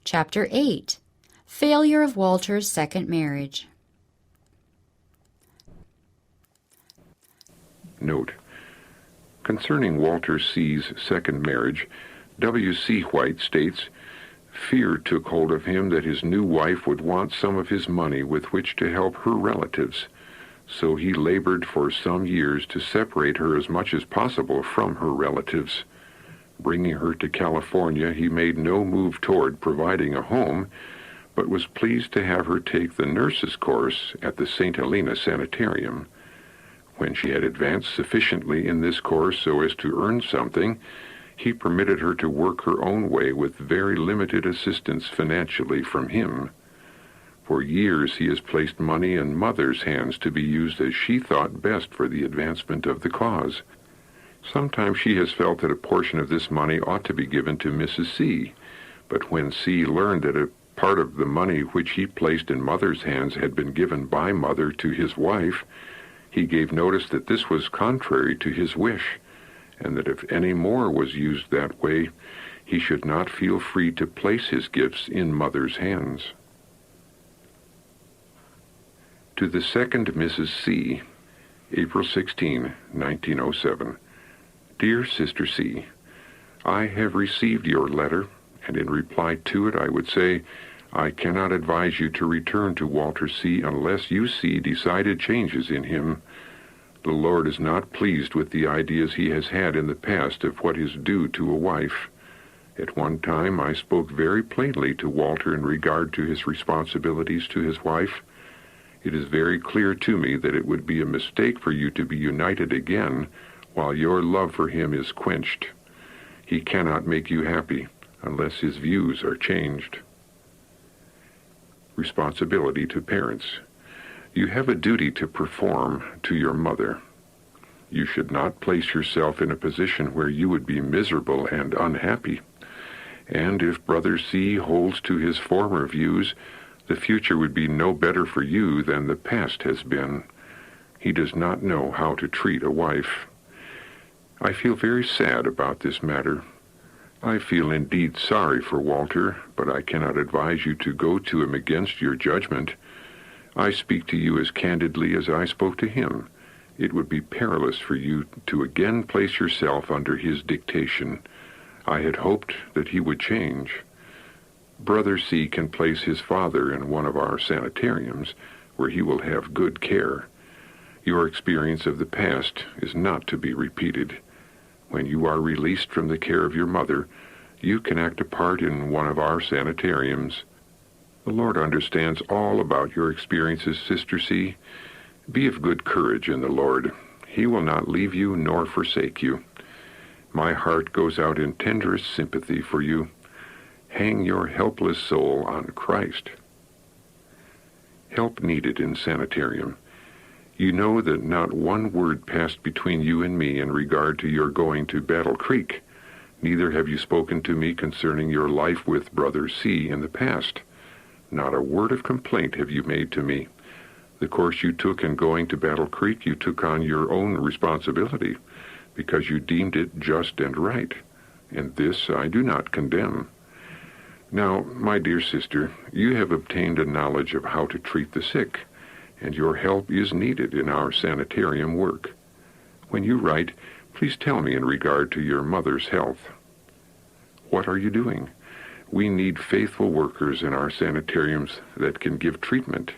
Chapter 8. Failure of Walter's Second Marriage. Note: concerning Walter C.'s second marriage, W.C. White states, "Fear took hold of him that his new wife would want some of his money with which to help her relatives, so he labored for some years to separate her as much as possible from her relatives. Bringing her to California, he made no move toward providing a home, but was pleased to have her take the nurse's course at the St. Helena Sanitarium. When she had advanced sufficiently in this course so as to earn something, he permitted her to work her own way with very limited assistance financially from him. For years he has placed money in Mother's hands to be used as she thought best for the advancement of the cause. Sometimes she has felt that a portion of this money ought to be given to Mrs. C., but when C. learned that a part of the money which he placed in Mother's hands had been given by Mother to his wife, he gave notice that this was contrary to his wish, and that if any more was used that way, he should not feel free to place his gifts in Mother's hands. To the second Mrs. C., April 16, 1907. Dear Sister C., I have received your letter, and in reply to it I would say, I cannot advise you to return to Walter C. unless you see decided changes in him. The Lord is not pleased with the ideas he has had in the past of what is due to a wife. At one time I spoke very plainly to Walter in regard to his responsibilities to his wife. It is very clear to me that it would be a mistake for you to be united again while your love for him is quenched. He cannot make you happy unless his views are changed. Responsibility to parents. You have a duty to perform to your mother. You should not place yourself in a position where you would be miserable and unhappy. And if Brother C. holds to his former views, the future would be no better for you than the past has been. He does not know how to treat a wife. I feel very sad about this matter. I feel indeed sorry for Walter, but I cannot advise you to go to him against your judgment. I speak to you as candidly as I spoke to him. It would be perilous for you to again place yourself under his dictation. I had hoped that he would change. Brother C. can place his father in one of our sanitariums, where he will have good care. Your experience of the past is not to be repeated. When you are released from the care of your mother, you can act a part in one of our sanitariums. The Lord understands all about your experiences, Sister C. Be of good courage in the Lord. He will not leave you nor forsake you. My heart goes out in tenderest sympathy for you. Hang your helpless soul on Christ. Help needed in sanitarium. You know that not one word passed between you and me in regard to your going to Battle Creek. Neither have you spoken to me concerning your life with Brother C. in the past. Not a word of complaint have you made to me. The course you took in going to Battle Creek you took on your own responsibility, because you deemed it just and right, and this I do not condemn. Now, my dear sister, you have obtained a knowledge of how to treat the sick, and your help is needed in our sanitarium work. When you write, please tell me in regard to your mother's health. What are you doing? We need faithful workers in our sanitariums that can give treatment